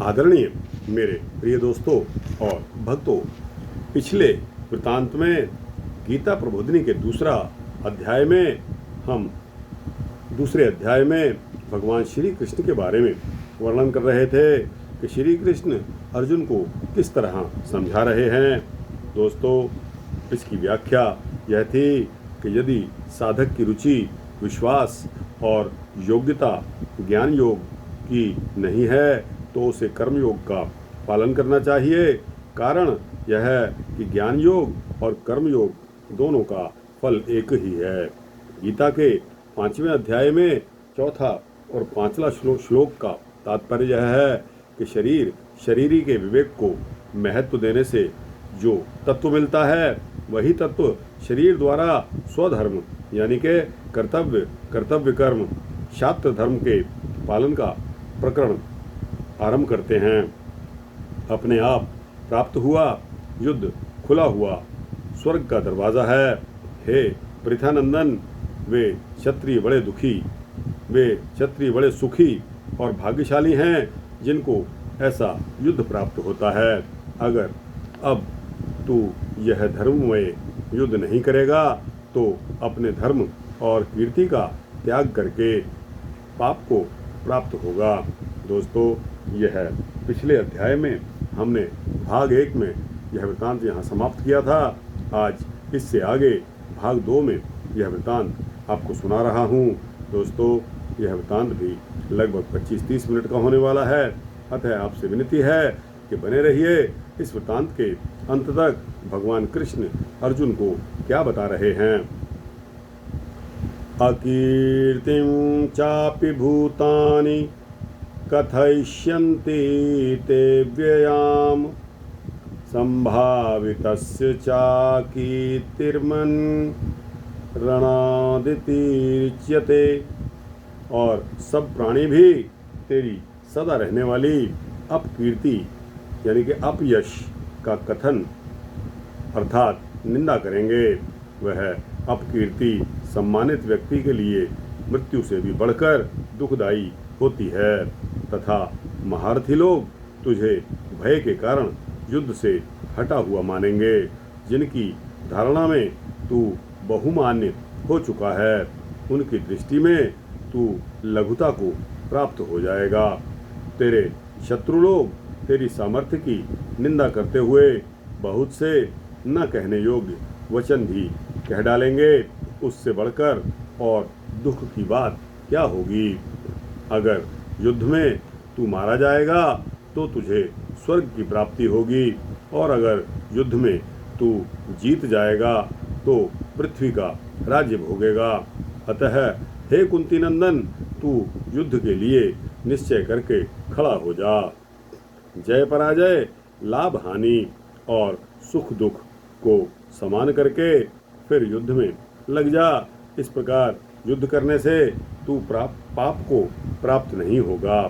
आदरणीय मेरे प्रिय दोस्तों और भक्तों, पिछले वृत्तांत में गीता प्रबोधिनी के दूसरे अध्याय में भगवान श्री कृष्ण के बारे में वर्णन कर रहे थे कि श्री कृष्ण अर्जुन को किस तरह समझा रहे हैं। दोस्तों, इसकी व्याख्या यह थी कि यदि साधक की रुचि, विश्वास और योग्यता ज्ञान योग की नहीं है तो उसे कर्म योग का पालन करना चाहिए। कारण यह है कि ज्ञान योग और कर्म योग दोनों का फल एक ही है। गीता के 5वें अध्याय में चौथा और 5वां श्लोक का तात्पर्य यह है कि शरीरी के विवेक को महत्व देने से जो तत्व मिलता है वही तत्व शरीर द्वारा स्वधर्म यानी कि कर्तव्य कर्म शास्त्र धर्म के पालन का प्रकरण आरंभ करते हैं। अपने आप प्राप्त हुआ युद्ध खुला हुआ स्वर्ग का दरवाजा है। हे पृथानंदन, वे क्षत्रिय बड़े सुखी और भाग्यशाली हैं जिनको ऐसा युद्ध प्राप्त होता है। अगर अब तू यह धर्ममय युद्ध नहीं करेगा तो अपने धर्म और कीर्ति का त्याग करके पाप को प्राप्त होगा। दोस्तों, यह पिछले अध्याय में हमने भाग 1 में यह वृत्तांत यहाँ समाप्त किया था। आज इससे आगे भाग 2 में यह वृत्तांत आपको सुना रहा हूँ। दोस्तों, यह वृत्तांत भी लगभग 25-30 मिनट का होने वाला है। अतः आपसे विनती है कि बने रहिए इस वृत्तांत के अंत तक। भगवान कृष्ण अर्जुन को क्या बता रहे हैं। अकीर्तिं चापि भूतानि कथयिष्यन्ति ते व्ययाम संभावितस्य चाकीर्तिर्मन् रणादितिर्च्यते। और सब प्राणी भी तेरी सदा रहने वाली अपकीर्ति यानी कि अपयश का कथन अर्थात निंदा करेंगे। वह अपकीर्ति सम्मानित व्यक्ति के लिए मृत्यु से भी बढ़कर दुखदायी होती है तथा महारथी लोग तुझे भय के कारण युद्ध से हटा हुआ मानेंगे, जिनकी धारणा में तू बहुमान्य हो चुका है। उनकी दृष्टि में तू लघुता को प्राप्त हो जाएगा। तेरे शत्रु लोग तेरी सामर्थ्य की निंदा करते हुए बहुत से न कहने योग्य वचन भी कह डालेंगे। उससे बढ़कर और दुख की बात क्या होगी। अगर युद्ध में तू मारा जाएगा तो तुझे स्वर्ग की प्राप्ति होगी, और अगर युद्ध में तू जीत जाएगा तो पृथ्वी का राज्य भोगेगा। अतः हे कुंती नंदन, तू युद्ध के लिए निश्चय करके खड़ा हो जा। जय पराजय, लाभ हानि और सुख दुख को समान करके फिर युद्ध में लग जा। इस प्रकार युद्ध करने से तू पाप को प्राप्त नहीं होगा।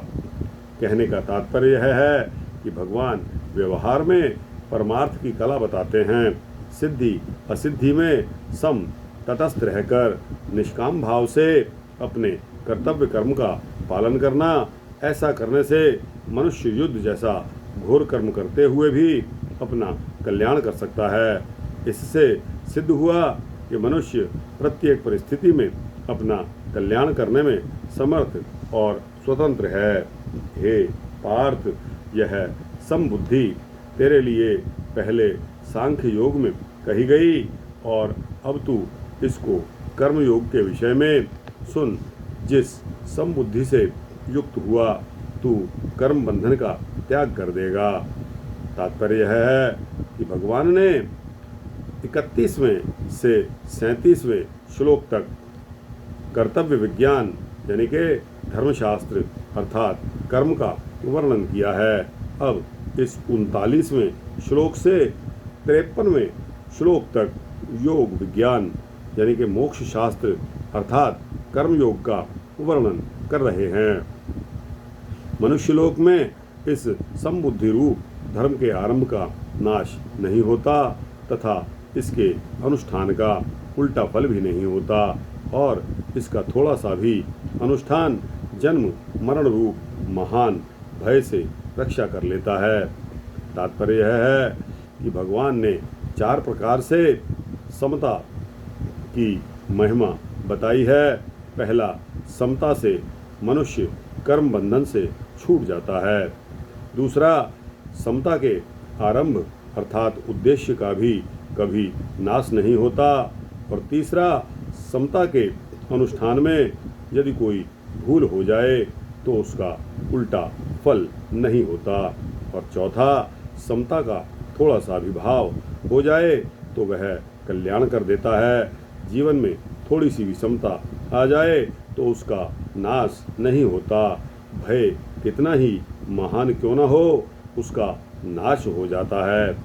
कहने का तात्पर्य यह है कि भगवान व्यवहार में परमार्थ की कला बताते हैं। सिद्धि असिद्धि में सम तटस्थ रहकर निष्काम भाव से अपने कर्तव्य कर्म का पालन करना। ऐसा करने से मनुष्य युद्ध जैसा घोर कर्म करते हुए भी अपना कल्याण कर सकता है। इससे सिद्ध हुआ कि मनुष्य प्रत्येक परिस्थिति में अपना कल्याण करने में समर्थ और स्वतंत्र है। हे पार्थ, यह समबुद्धि तेरे लिए पहले सांख्य योग में कही गई और अब तू इसको कर्म योग के विषय में सुन। जिस समबुद्धि से युक्त हुआ तू कर्म बंधन का त्याग कर देगा। तात्पर्य यह है कि भगवान ने 31वें से 37वें श्लोक तक कर्तव्य विज्ञान यानी कि धर्मशास्त्र अर्थात कर्म का वर्णन किया है। अब इस 39वें श्लोक से 53वें श्लोक तक योग विज्ञान यानी कि मोक्ष शास्त्र अर्थात कर्म योग का वर्णन कर रहे हैं। मनुष्यलोक में इस समबुद्धि रूप धर्म के आरंभ का नाश नहीं होता तथा इसके अनुष्ठान का उल्टा फल भी नहीं होता, और इसका थोड़ा सा भी अनुष्ठान जन्म मरण रूप महान भय से रक्षा कर लेता है। तात्पर्य यह है कि भगवान ने 4 प्रकार से समता की महिमा बताई है। पहला, समता से मनुष्य कर्म बंधन से छूट जाता है। दूसरा, समता के आरंभ अर्थात उद्देश्य का भी कभी नाश नहीं होता। और तीसरा, समता के अनुष्ठान में यदि कोई भूल हो जाए तो उसका उल्टा फल नहीं होता। और चौथा, समता का थोड़ा सा भी भाव हो जाए तो वह कल्याण कर देता है। जीवन में थोड़ी सी भी समता आ जाए तो उसका नाश नहीं होता। भय कितना ही महान क्यों न हो, उसका नाश हो जाता है।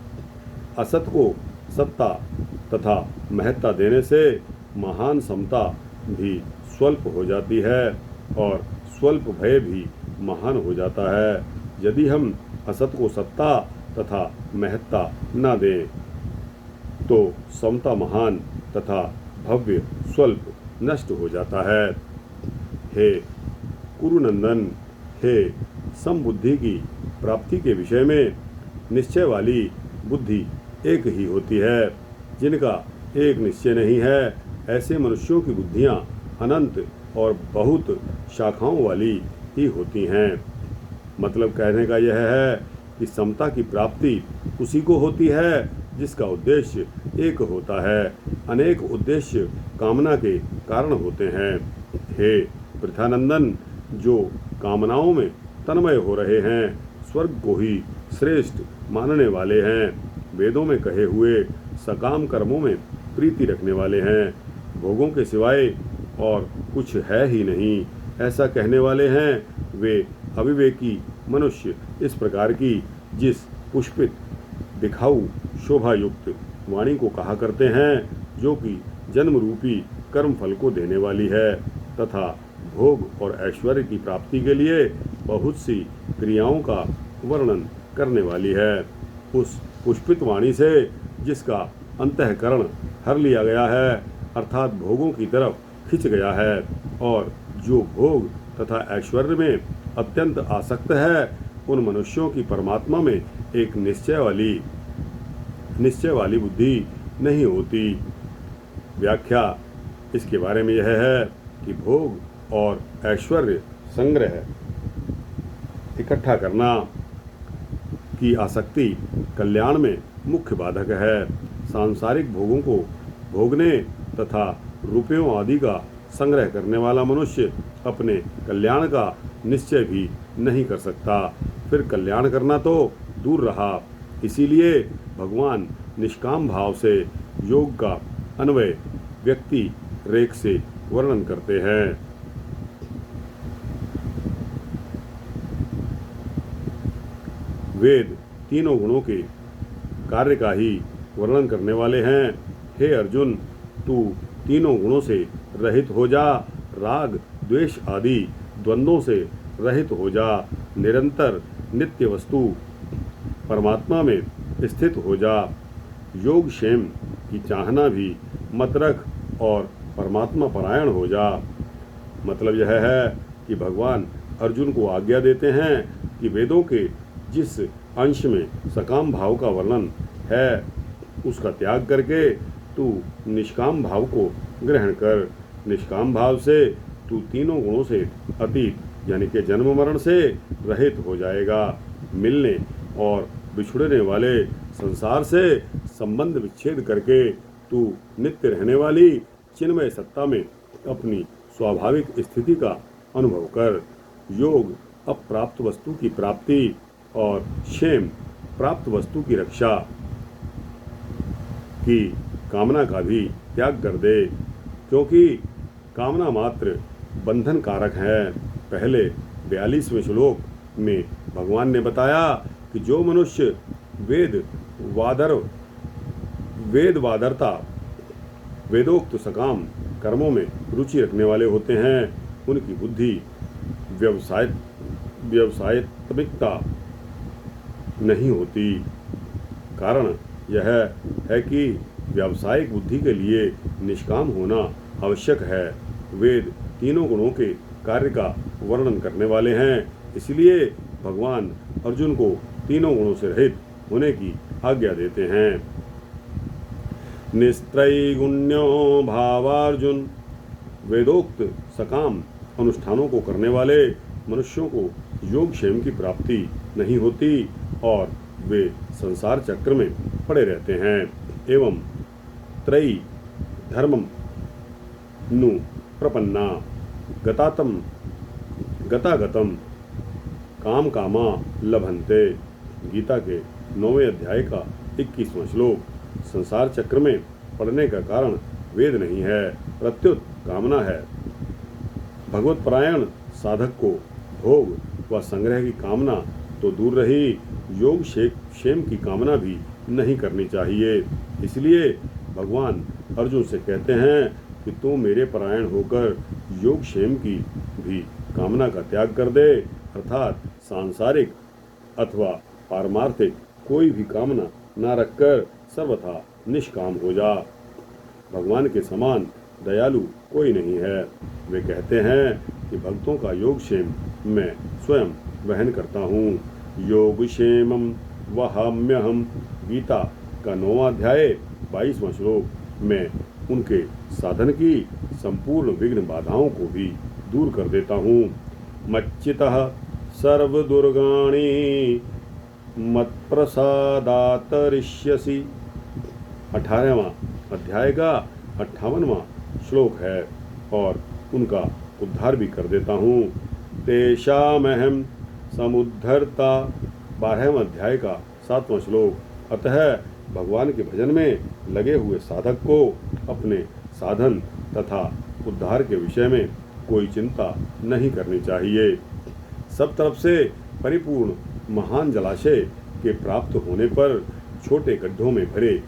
असत को सत्ता तथा महत्ता देने से महान समता भी स्वल्प हो जाती है और स्वल्प भय भी महान हो जाता है। यदि हम असत को सत्ता तथा महत्ता न दें तो समता महान तथा भव्य स्वल्प नष्ट हो जाता है। हे कुरुनंदन, हे समबुद्धि की प्राप्ति के विषय में निश्चय वाली बुद्धि एक ही होती है। जिनका एक निश्चय नहीं है, ऐसे मनुष्यों की बुद्धियां अनंत और बहुत शाखाओं वाली ही होती हैं। मतलब कहने का यह है कि समता की प्राप्ति उसी को होती है जिसका उद्देश्य एक होता है। अनेक उद्देश्य कामना के कारण होते हैं। हे पृथानंदन, जो कामनाओं में तन्मय हो रहे हैं, स्वर्ग को ही श्रेष्ठ मानने वाले हैं, वेदों में कहे हुए सकाम कर्मों में प्रीति रखने वाले हैं, भोगों के सिवाय और कुछ है ही नहीं, ऐसा कहने वाले हैं, वे अविवेकी मनुष्य इस प्रकार की जिस पुष्पित दिखाऊ शोभा युक्त वाणी को कहा करते हैं, जो कि जन्म रूपी कर्म फल को देने वाली है तथा भोग और ऐश्वर्य की प्राप्ति के लिए बहुत सी क्रियाओं का वर्णन करने वाली है। उस पुष्पित वाणी से जिसका अंतःकरण हर लिया गया है अर्थात भोगों की तरफ खिंच गया है, और जो भोग तथा ऐश्वर्य में अत्यंत आसक्त है, उन मनुष्यों की परमात्मा में एक निश्चय वाली बुद्धि नहीं होती। व्याख्या इसके बारे में यह है कि भोग और ऐश्वर्य संग्रह इकट्ठा करना की आसक्ति कल्याण में मुख्य बाधक है। सांसारिक भोगों को भोगने तथा रुपयों आदि का संग्रह करने वाला मनुष्य अपने कल्याण का निश्चय भी नहीं कर सकता, फिर कल्याण करना तो दूर रहा। इसीलिए भगवान निष्काम भाव से योग का अन्वय व्यक्ति रेख से वर्णन करते हैं। वेद तीनों गुणों के कार्य का ही वर्णन करने वाले हैं। हे अर्जुन, तू तीनों गुणों से रहित हो जा, राग द्वेष आदि द्वंद्वों से रहित हो जा, निरंतर नित्य वस्तु परमात्मा में स्थित हो जा, योग क्षेम की चाहना भी मत रख और परमात्मा परायण हो जा। मतलब यह है कि भगवान अर्जुन को आज्ञा देते हैं कि वेदों के जिस अंश में सकाम भाव का वर्णन है उसका त्याग करके तू निष्काम भाव को ग्रहण कर। निष्काम भाव से तू तीनों गुणों से अतीत यानी कि जन्म मरण से रहित हो जाएगा। मिलने और बिछुड़ने वाले संसार से संबंध विच्छेद करके तू नित्य रहने वाली चिन्मय सत्ता में अपनी स्वाभाविक स्थिति का अनुभव कर। योग अप्राप्त वस्तु की प्राप्ति और क्षेम प्राप्त वस्तु की रक्षा की कामना का भी त्याग कर दे, क्योंकि कामना मात्र बंधन कारक है। पहले 42वें श्लोक में भगवान ने बताया कि जो मनुष्य वेदवादरता वेदोक्त सकाम कर्मों में रुचि रखने वाले होते हैं, उनकी बुद्धि व्यवसायत्मिकता नहीं होती। कारण यह है कि व्यावसायिक बुद्धि के लिए निष्काम होना आवश्यक है। वेद तीनों गुणों के कार्य का वर्णन करने वाले हैं, इसलिए भगवान अर्जुन को तीनों गुणों से रहित होने की आज्ञा देते हैं। निस्त्रैगुण्यो भावार्जुन, वेदोक्त सकाम अनुष्ठानों को करने वाले मनुष्यों को योगक्षेम की प्राप्ति नहीं होती और वे संसार चक्र में पड़े रहते हैं। एवं त्रयी धर्मम नु प्रपन्ना गतागतम काम कामा लभन्ते। गीता के 9वें अध्याय का 21वां श्लोक। संसार चक्र में पड़ने का कारण वेद नहीं है, प्रत्युत कामना है। भगवत परायण साधक को भोग व संग्रह की कामना तो दूर रही, योग क्षेम की कामना भी नहीं करनी चाहिए। इसलिए भगवान अर्जुन से कहते हैं कि तू मेरे परायण होकर योग क्षेम की भी कामना का त्याग कर दे, अर्थात सांसारिक अथवा पारमार्थिक कोई भी कामना न रखकर सर्वथा निष्काम हो जा। भगवान के समान दयालु कोई नहीं है। वे कहते हैं कि भक्तों का योगक्षेम मैं स्वयं वहन करता हूँ। योगक्षेमम वहाम्यहम। गीता का 9वां अध्याय 22वां श्लोक। मैं उनके साधन की संपूर्ण विघ्न बाधाओं को भी दूर कर देता हूँ। मच्चितः सर्वदुर्गाणि मत्प्रसादातरिष्यसि। 18वां अध्याय का 58वां श्लोक है और उनका उद्धार भी कर देता हूँ। तेषामहं समुद्धर्ता। 12वें अध्याय का 7वां श्लोक। अतः भगवान के भजन में लगे हुए साधक को अपने साधन तथा उद्धार के विषय में कोई चिंता नहीं करनी चाहिए। सब तरफ से परिपूर्ण महान जलाशय के प्राप्त होने पर छोटे गड्ढों में भरे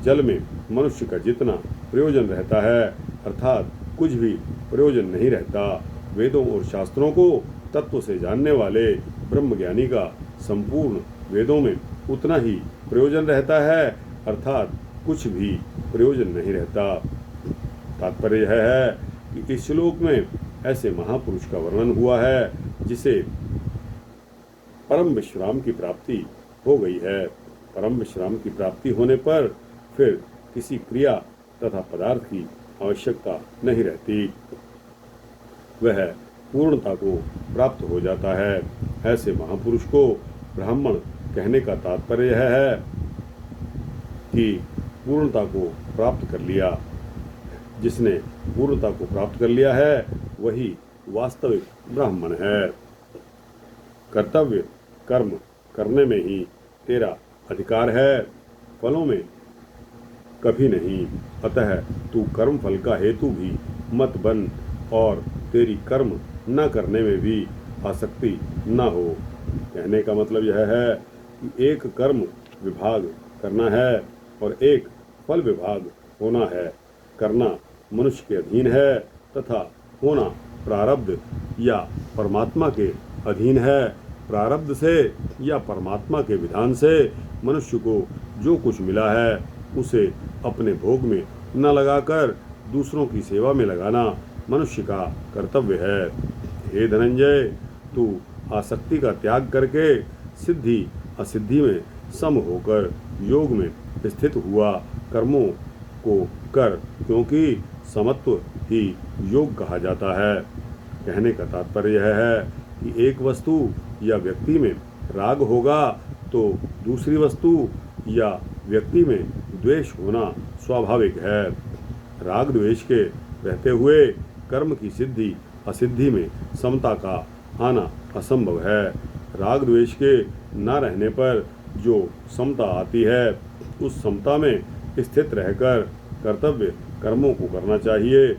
जल में मनुष्य का जितना प्रयोजन रहता है, अर्थात कुछ भी प्रयोजन नहीं रहता। वेदों और शास्त्रों को तत्व से जानने वाले ब्रह्मज्ञानी का संपूर्ण वेदों में उतना ही प्रयोजन रहता है, अर्थात कुछ भी प्रयोजन नहीं रहता। तात्पर्य यह है कि इस श्लोक में ऐसे महापुरुष का वर्णन हुआ है जिसे परम विश्राम की प्राप्ति हो गई है। परम विश्राम की प्राप्ति होने पर फिर किसी क्रिया तथा पदार्थ की आवश्यकता नहीं रहती, वह पूर्णता को प्राप्त हो जाता है। ऐसे महापुरुष को ब्राह्मण कहने का तात्पर्य यह है कि पूर्णता को प्राप्त कर लिया। जिसने पूर्णता को प्राप्त कर लिया है वही वास्तविक ब्राह्मण है। कर्तव्य कर्म करने में ही तेरा अधिकार है, फलों में कभी नहीं। अतः तू कर्म फल का हेतु भी मत बन और तेरी कर्म न करने में भी आसक्ति न हो। कहने का मतलब यह है कि एक कर्म विभाग करना है और एक फल विभाग होना है। करना मनुष्य के अधीन है तथा होना प्रारब्ध या परमात्मा के अधीन है। प्रारब्ध से या परमात्मा के विधान से मनुष्य को जो कुछ मिला है उसे अपने भोग में न लगाकर दूसरों की सेवा में लगाना मनुष्य का कर्तव्य है। हे धनंजय, तू आसक्ति का त्याग करके सिद्धि असिद्धि में सम होकर योग में स्थित हुआ कर्मों को कर, क्योंकि समत्व ही योग कहा जाता है। कहने का तात्पर्य यह है कि एक वस्तु या व्यक्ति में राग होगा तो दूसरी वस्तु या व्यक्ति में द्वेष होना स्वाभाविक है। राग द्वेष के रहते हुए कर्म की सिद्धि असिद्धि में समता का आना असंभव है। राग द्वेष के न रहने पर जो समता आती है उस समता में स्थित रहकर कर्तव्य कर्मों को करना चाहिए।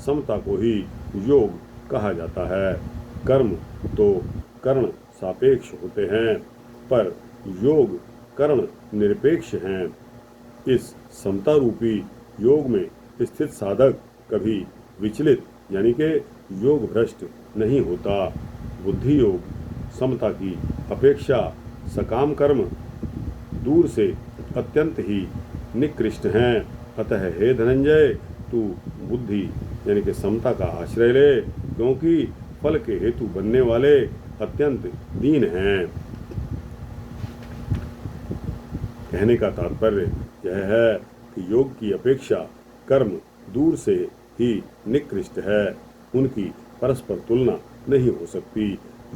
समता को ही योग कहा जाता है। कर्म तो कर्ण सापेक्ष होते हैं पर योग कर्ण निरपेक्ष हैं। इस समता रूपी योग में स्थित साधक कभी विचलित यानी कि योग भ्रष्ट नहीं होता। बुद्धि योग समता की अपेक्षा सकाम कर्म दूर से अत्यंत ही निकृष्ट हैं। अतः हे धनंजय, तू बुद्धि यानी कि समता का आश्रय ले, क्योंकि फल के हेतु बनने वाले अत्यंत दीन हैं। कहने का तात्पर्य यह है कि योग की अपेक्षा कर्म दूर से ही निकृष्ट है, उनकी परस्पर तुलना नहीं हो सकती।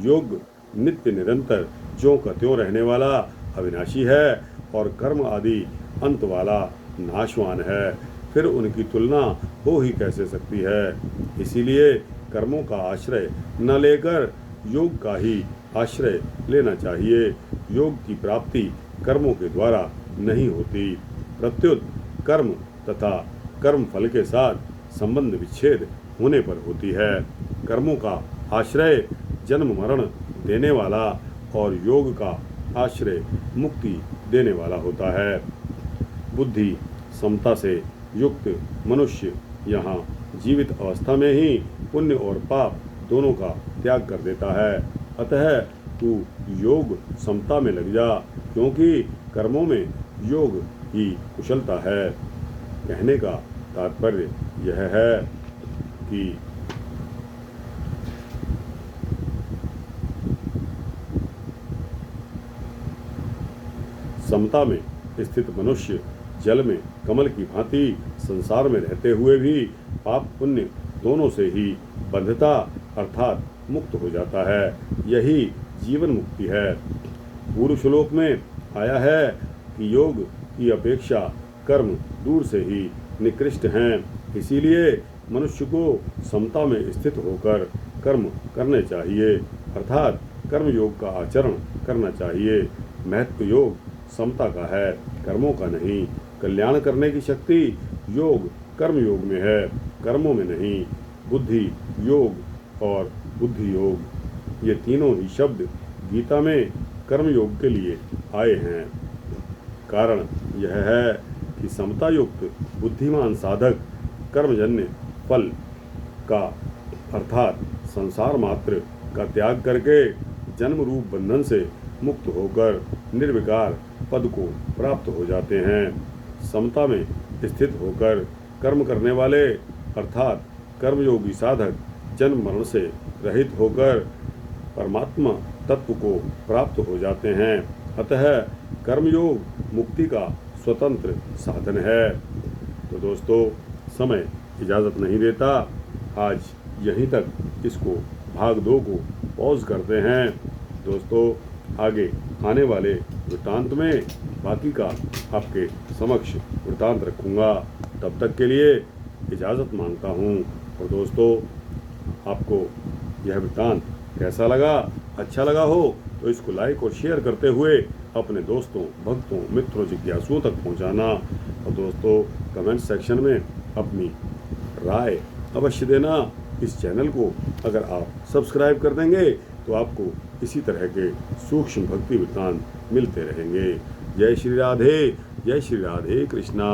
योग नित्य निरंतर ज्यों का त्यों रहने वाला अविनाशी है और कर्म आदि अंत वाला नाशवान है, फिर उनकी तुलना हो ही कैसे सकती है। इसीलिए कर्मों का आश्रय न लेकर योग का ही आश्रय लेना चाहिए। योग की प्राप्ति कर्मों के द्वारा नहीं होती, प्रत्युत कर्म तथा कर्म फल के साथ संबंध विच्छेद होने पर होती है। कर्मों का आश्रय जन्म मरण देने वाला और योग का आश्रय मुक्ति देने वाला होता है। बुद्धि समता से युक्त मनुष्य यहाँ जीवित अवस्था में ही पुण्य और पाप दोनों का त्याग कर देता है। अतः तू योग समता में लग जा, क्योंकि कर्मों में योग ही कुशलता है। कहने का तात्पर्य यह है कि समता में स्थित मनुष्य जल में कमल की भांति संसार में रहते हुए भी पाप पुण्य दोनों से ही बंधता अर्थात मुक्त हो जाता है। यही जीवन मुक्ति है। पूर्व श्लोक में आया है कि योग की अपेक्षा कर्म दूर से ही निकृष्ट हैं, इसीलिए मनुष्य को समता में स्थित होकर कर्म करने चाहिए, अर्थात कर्म योग का आचरण करना चाहिए। महत्व योग समता का है, कर्मों का नहीं। कल्याण करने की शक्ति योग कर्म योग में है, कर्मों में नहीं। बुद्धि योग और बुद्धि योग ये तीनों ही शब्द गीता में कर्म योग के लिए आए हैं। कारण यह है कि समता युक्त बुद्धिमान साधक कर्मजन्य फल का अर्थात संसार मात्र का त्याग करके जन्म रूप बंधन से मुक्त होकर निर्विकार पद को प्राप्त हो जाते हैं। समता में स्थित होकर कर्म करने वाले अर्थात कर्मयोगी साधक जन्म मरण से रहित होकर परमात्मा तत्व को प्राप्त हो जाते हैं। अतः कर्मयोग मुक्ति का स्वतंत्र साधन है। तो दोस्तों, समय इजाज़त नहीं देता, आज यहीं तक इसको भाग 2 को पॉज करते हैं। दोस्तों, आगे आने वाले वृत्तांत में बाकी का आपके समक्ष वृत्तांत रखूँगा। तब तक के लिए इजाज़त मांगता हूँ। और दोस्तों, आपको यह वृत्तांत कैसा लगा? अच्छा लगा हो तो इसको लाइक और शेयर करते हुए अपने दोस्तों, भक्तों, मित्रों, जिज्ञासुओं तक पहुँचाना। और दोस्तों, कमेंट सेक्शन में अपनी राय अवश्य देना। इस चैनल को अगर आप सब्सक्राइब कर देंगे तो आपको इसी तरह के सूक्ष्म भक्ति वृत्तांत मिलते रहेंगे। जय श्री राधे, जय श्री राधे कृष्णा।